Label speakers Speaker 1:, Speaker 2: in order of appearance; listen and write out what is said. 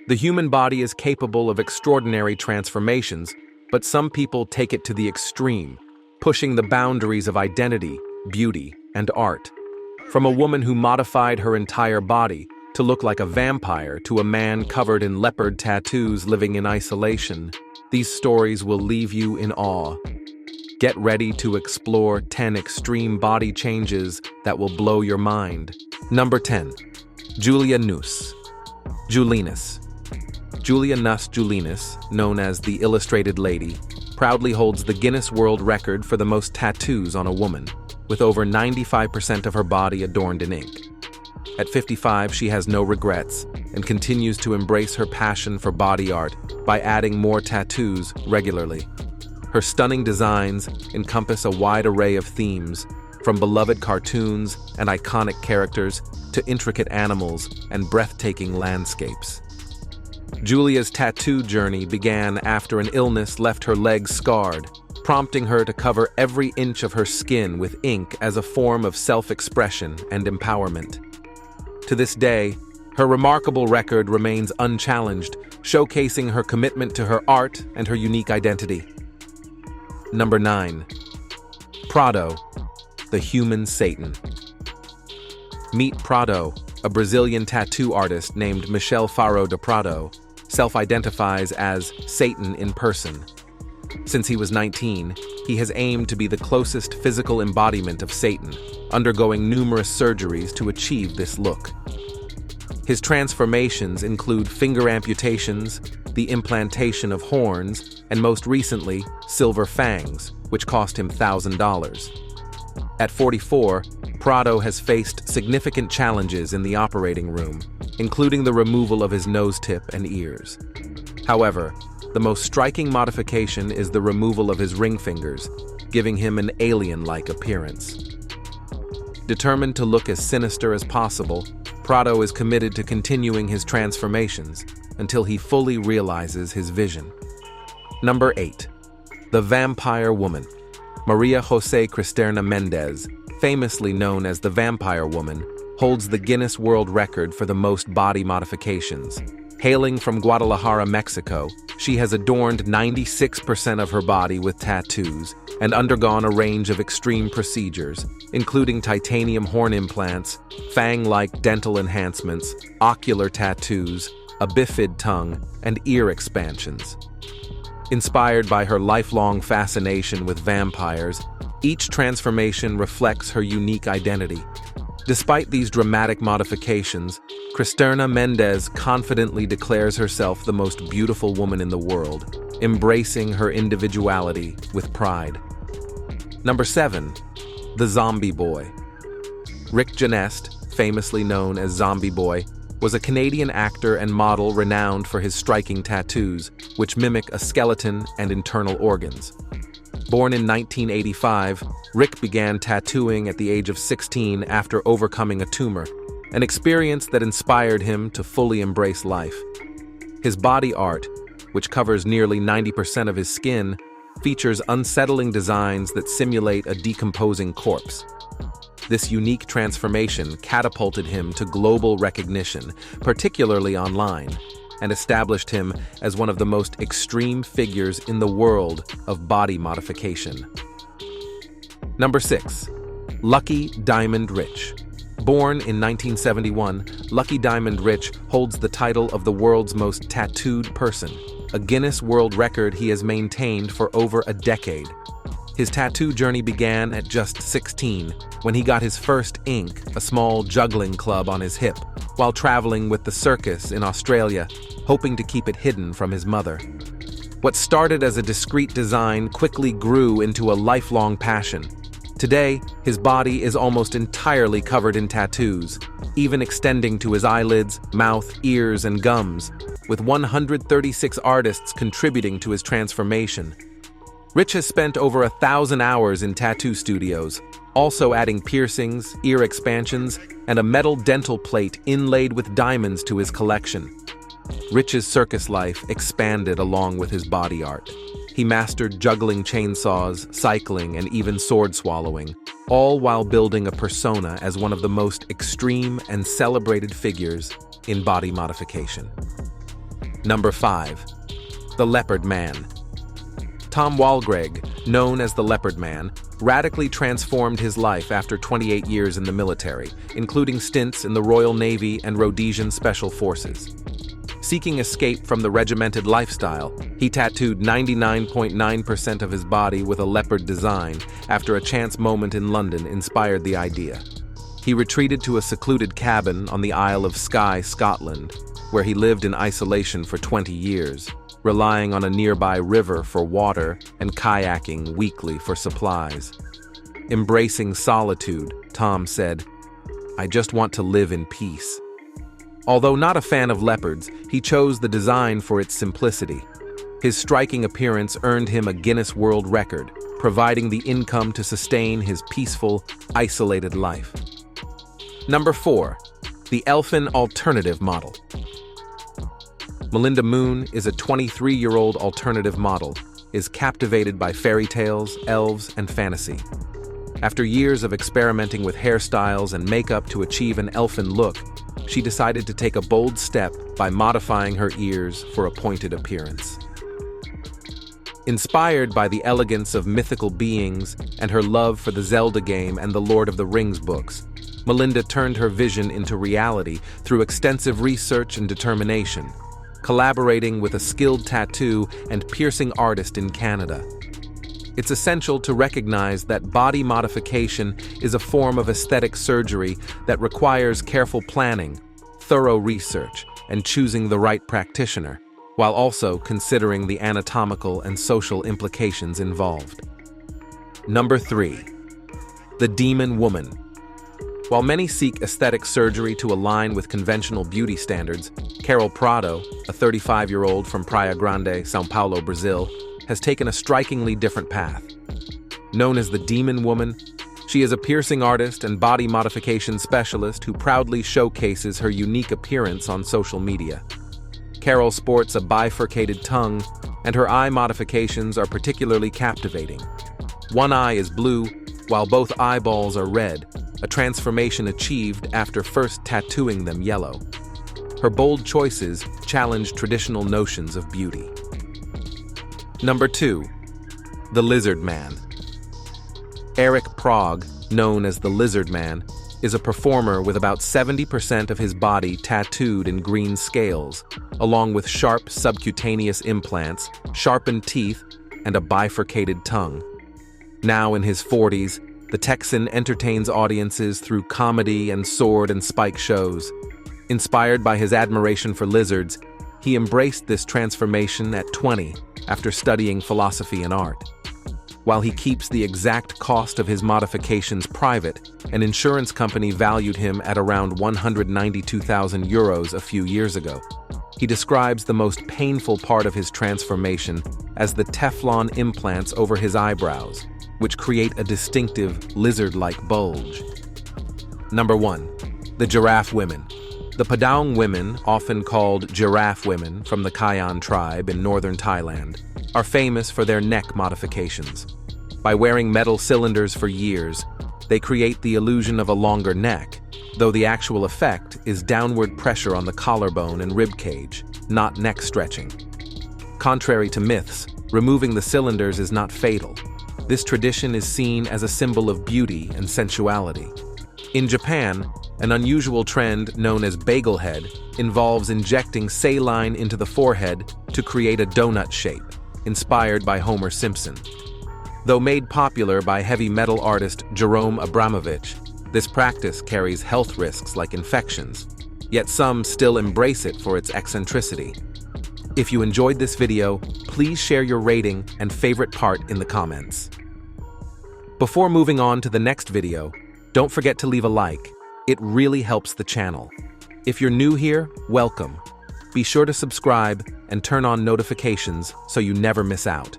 Speaker 1: The human body is capable of extraordinary transformations, but some people take it to the extreme, pushing the boundaries of identity, beauty, and art. From a woman who modified her entire body to look like a vampire to a man covered in leopard tattoos living in isolation, these stories will leave you in awe. Get ready to explore 10 extreme body changes that will blow your mind. Number 10. Julia Gnuse. Julinus. Julia Gnuse Julinus, known as the Illustrated Lady, proudly holds the Guinness World Record for the most tattoos on a woman, with over 95% of her body adorned in ink. At 55, she has no regrets and continues to embrace her passion for body art by adding more tattoos regularly. Her stunning designs encompass a wide array of themes, from beloved cartoons and iconic characters to intricate animals and breathtaking landscapes. Julia's tattoo journey began after an illness left her legs scarred, prompting her to cover every inch of her skin with ink as a form of self-expression and empowerment. To this day, her remarkable record remains unchallenged, showcasing her commitment to her art and her unique identity. Number 9. Pradda, the human Satan. Meet Pradda, a Brazilian tattoo artist named Michel Faro de Pradda, self-identifies as Satan in person. Since he was 19, he has aimed to be the closest physical embodiment of Satan, undergoing numerous surgeries to achieve this look. His transformations include finger amputations, the implantation of horns, and most recently, silver fangs, which cost him $1,000. At 44, Pradda has faced significant challenges in the operating room, including the removal of his nose tip and ears. However, the most striking modification is the removal of his ring fingers, giving him an alien-like appearance. Determined to look as sinister as possible, Pradda is committed to continuing his transformations until he fully realizes his vision. Number 8. The Vampire Woman. Maria José Cristerna Mendez, famously known as the Vampire Woman, holds the Guinness World Record for the most body modifications. Hailing from Guadalajara, Mexico, she has adorned 96% of her body with tattoos and undergone a range of extreme procedures, including titanium horn implants, fang-like dental enhancements, ocular tattoos, a bifid tongue, and ear expansions. Inspired by her lifelong fascination with vampires, each transformation reflects her unique identity. Despite these dramatic modifications, Cristerna Mendez confidently declares herself the most beautiful woman in the world, embracing her individuality with pride. Number 7. The Zombie Boy. Rick Genest, famously known as Zombie Boy, was a Canadian actor and model renowned for his striking tattoos, which mimic a skeleton and internal organs. Born in 1985, Rick began tattooing at the age of 16 after overcoming a tumor, an experience that inspired him to fully embrace life. His body art, which covers nearly 90% of his skin, features unsettling designs that simulate a decomposing corpse. This unique transformation catapulted him to global recognition, particularly online, and established him as one of the most extreme figures in the world of body modification. Number 6. Lucky Diamond Rich. Born in 1971, Lucky Diamond Rich holds the title of the world's most tattooed person, a Guinness World Record he has maintained for over a decade. His tattoo journey began at just 16, when he got his first ink, a small juggling club on his hip, while traveling with the circus in Australia, hoping to keep it hidden from his mother. What started as a discreet design quickly grew into a lifelong passion. Today, his body is almost entirely covered in tattoos, even extending to his eyelids, mouth, ears, and gums, with 136 artists contributing to his transformation. Rich has spent over 1,000 hours in tattoo studios, also adding piercings, ear expansions, and a metal dental plate inlaid with diamonds to his collection. Rich's circus life expanded along with his body art. He mastered juggling chainsaws, cycling, and even sword swallowing, all while building a persona as one of the most extreme and celebrated figures in body modification. Number 5. The Leopard Man. Tom Walgreg, known as the Leopard Man, radically transformed his life after 28 years in the military, including stints in the Royal Navy and Rhodesian Special Forces. Seeking escape from the regimented lifestyle, he tattooed 99.9% of his body with a leopard design after a chance moment in London inspired the idea. He retreated to a secluded cabin on the Isle of Skye, Scotland, where he lived in isolation for 20 years, relying on a nearby river for water and kayaking weekly for supplies. Embracing solitude, Tom said, "I just want to live in peace." Although not a fan of leopards, he chose the design for its simplicity. His striking appearance earned him a Guinness World Record, providing the income to sustain his peaceful, isolated life. Number 4. The Elfin Alternative Model. Melinda Moon is a 23-year-old alternative model, is captivated by fairy tales, elves, and fantasy. After years of experimenting with hairstyles and makeup to achieve an elfin look, she decided to take a bold step by modifying her ears for a pointed appearance. Inspired by the elegance of mythical beings and her love for the Zelda game and the Lord of the Rings books, Melinda turned her vision into reality through extensive research and determination, collaborating with a skilled tattoo and piercing artist in Canada. It's essential to recognize that body modification is a form of aesthetic surgery that requires careful planning, thorough research, and choosing the right practitioner, while also considering the anatomical and social implications involved. Number 3. The Demon Woman. While many seek aesthetic surgery to align with conventional beauty standards, Carol Pradda, a 35-year-old from Praia Grande, São Paulo, Brazil, has taken a strikingly different path. Known as the Demon Woman, she is a piercing artist and body modification specialist who proudly showcases her unique appearance on social media. Carol sports a bifurcated tongue, and her eye modifications are particularly captivating. One eye is blue, while both eyeballs are red, a transformation achieved after first tattooing them yellow. Her bold choices challenge traditional notions of beauty. Number 2. The Lizard Man. Eric Sprague, known as the Lizard Man, is a performer with about 70% of his body tattooed in green scales, along with sharp subcutaneous implants, sharpened teeth, and a bifurcated tongue. Now in his 40s, the Texan entertains audiences through comedy and sword and spike shows. Inspired by his admiration for lizards, he embraced this transformation at 20 after studying philosophy and art. While he keeps the exact cost of his modifications private, an insurance company valued him at around €192,000 a few years ago. He describes the most painful part of his transformation as the Teflon implants over his eyebrows, which create a distinctive lizard-like bulge. Number 1. The Giraffe Women. The Padaung women, often called giraffe women from the Kayan tribe in northern Thailand, are famous for their neck modifications. By wearing metal cylinders for years, they create the illusion of a longer neck, though the actual effect is downward pressure on the collarbone and rib cage, not neck stretching. Contrary to myths, removing the cylinders is not fatal. This tradition is seen as a symbol of beauty and sensuality. In Japan, an unusual trend known as bagel head involves injecting saline into the forehead to create a donut shape, inspired by Homer Simpson. Though made popular by heavy metal artist Jerome Abramovich, this practice carries health risks like infections, yet some still embrace it for its eccentricity. If you enjoyed this video, please share your rating and favorite part in the comments. Before moving on to the next video, don't forget to leave a like. It really helps the channel. If you're new here, welcome. Be sure to subscribe and turn on notifications so you never miss out.